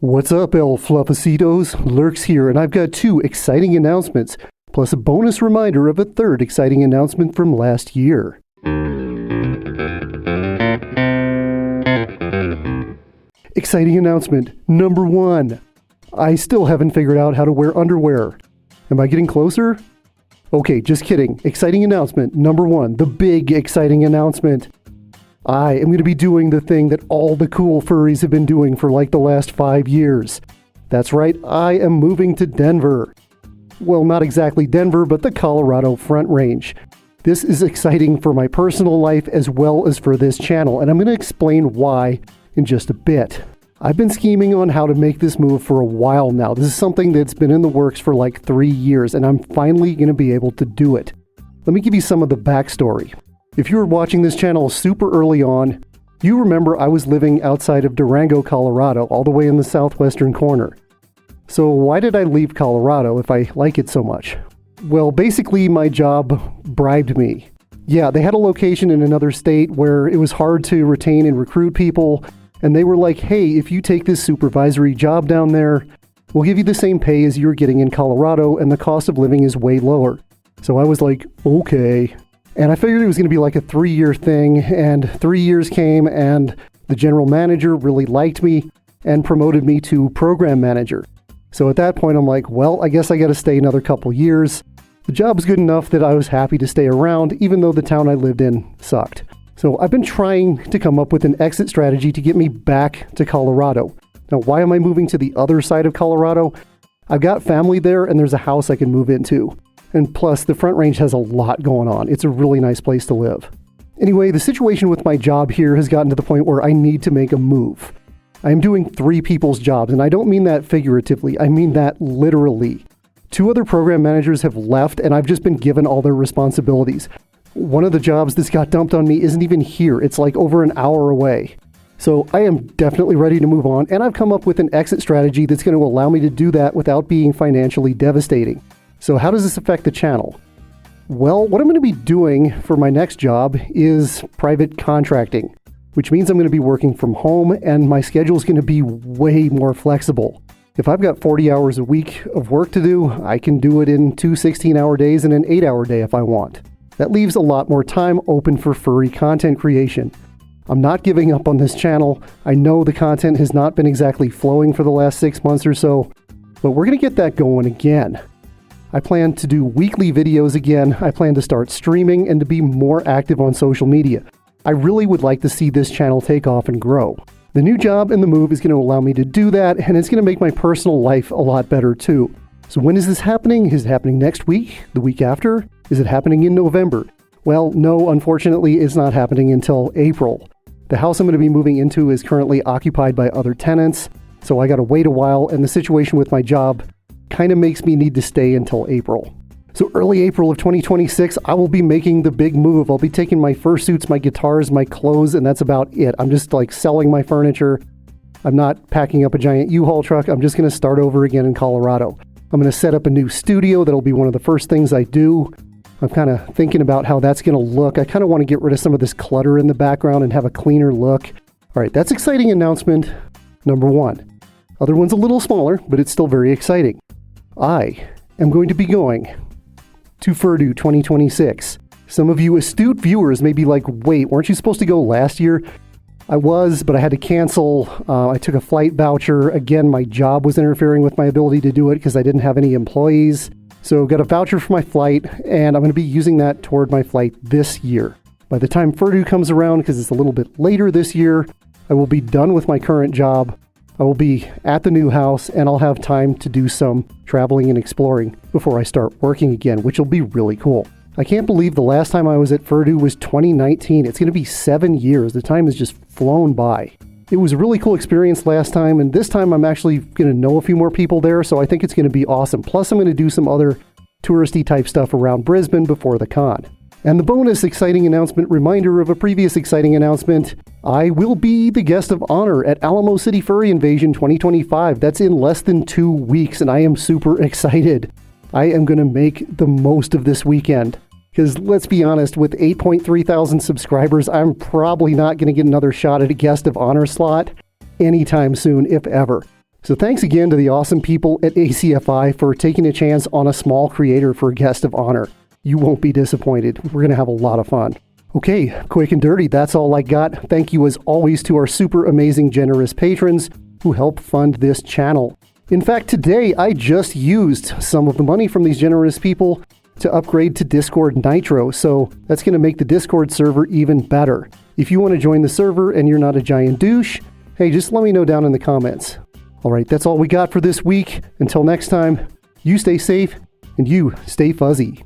What's up, El Fluffacitos? Lurks here, and I've got two exciting announcements, plus a bonus reminder of a third exciting announcement from last year. Exciting announcement number 1. I still haven't figured out how to wear underwear. Am I getting closer? Okay, just kidding. Exciting announcement number 1, the big exciting announcement. I am going to be doing the thing that all the cool furries have been doing for like the last 5 years. That's right, I am moving to Denver. Well, not exactly Denver, but the Colorado Front Range. This is exciting for my personal life as well as for this channel, and I'm going to explain why in just a bit. I've been scheming on how to make this move for a while now. This is something that's been in the works for like 3 years, and I'm finally going to be able to do it. Let me give you some of the backstory. If you were watching this channel super early on, you remember I was living outside of Durango, Colorado, all the way in the southwestern corner. So why did I leave Colorado if I like it so much? Well, basically my job bribed me. Yeah, they had a location in another state where it was hard to retain and recruit people, and they were like, hey, if you take this supervisory job down there, we'll give you the same pay as you're getting in Colorado, and the cost of living is way lower. So I was like, okay. And I figured it was going to be like a 3-year thing, and 3 years came, and the general manager really liked me and promoted me to program manager. So at that point, I'm like, well, I guess I got to stay another couple years. The job's good enough that I was happy to stay around, even though the town I lived in sucked. So I've been trying to come up with an exit strategy to get me back to Colorado. Now, why am I moving to the other side of Colorado? I've got family there, and there's a house I can move into. And plus, the Front Range has a lot going on. It's a really nice place to live. Anyway, the situation with my job here has gotten to the point where I need to make a move. I am doing 3 people's jobs, and I don't mean that figuratively. I mean that literally. 2 other program managers have left, and I've just been given all their responsibilities. One of the jobs that's got dumped on me isn't even here. It's like over an hour away. So I am definitely ready to move on, and I've come up with an exit strategy that's going to allow me to do that without being financially devastating. So how does this affect the channel? Well, what I'm going to be doing for my next job is private contracting, which means I'm going to be working from home, and my schedule is going to be way more flexible. If I've got 40 hours a week of work to do, I can do it in 2 16-hour days and an 8-hour day if I want. That leaves a lot more time open for furry content creation. I'm not giving up on this channel. I know the content has not been exactly flowing for the last 6 months or so, but we're going to get that going again. I plan to do weekly videos again. I plan to start streaming and to be more active on social media. I really would like to see this channel take off and grow. The new job and the move is going to allow me to do that, and it's going to make my personal life a lot better too. So when is this happening? Is it happening next week? The week after? Is it happening in November? Well, no, unfortunately, it's not happening until April. The house I'm going to be moving into is currently occupied by other tenants, so I got to wait a while, and the situation with my job kind of makes me need to stay until April. So early April of 2026, I will be making the big move. I'll be taking my fursuits, my guitars, my clothes, and that's about it. I'm just like selling my furniture. I'm not packing up a giant U-Haul truck. I'm just going to start over again in Colorado. I'm going to set up a new studio. That'll be one of the first things I do. I'm kind of thinking about how that's going to look. I kind of want to get rid of some of this clutter in the background and have a cleaner look. All right, that's exciting announcement number 1. Other one's a little smaller, but it's still very exciting. I am going to be going to Ferdo 2026. Some of you astute viewers may be like, wait, weren't you supposed to go last year? I was, but I had to cancel. I took a flight voucher. Again, my job was interfering with my ability to do it because I didn't have any employees. So got a voucher for my flight, and I'm going to be using that toward my flight this year. By the time Ferdo comes around, because it's a little bit later this year, I will be done with my current job. I will be at the new house, and I'll have time to do some traveling and exploring before I start working again, which will be really cool. I can't believe the last time I was at Ferdo was 2019. It's going to be 7 years. The time has just flown by. It was a really cool experience last time, and this time I'm actually going to know a few more people there, so I think it's going to be awesome. Plus, I'm going to do some other touristy type stuff around Brisbane before the con. And the bonus exciting announcement reminder of a previous exciting announcement, I will be the guest of honor at Alamo City Furry Invasion 2025. That's in less than 2 weeks, and I am super excited. I am going to make the most of this weekend. Because let's be honest, with 8.3 thousand subscribers, I'm probably not going to get another shot at a guest of honor slot anytime soon, if ever. So thanks again to the awesome people at ACFI for taking a chance on a small creator for a guest of honor. You won't be disappointed. We're going to have a lot of fun. Okay, quick and dirty, that's all I got. Thank you as always to our super amazing generous patrons who help fund this channel. In fact, today I just used some of the money from these generous people to upgrade to Discord Nitro, so that's going to make the Discord server even better. If you want to join the server and you're not a giant douche, hey, just let me know down in the comments. All right, that's all we got for this week. Until next time, you stay safe and you stay fuzzy.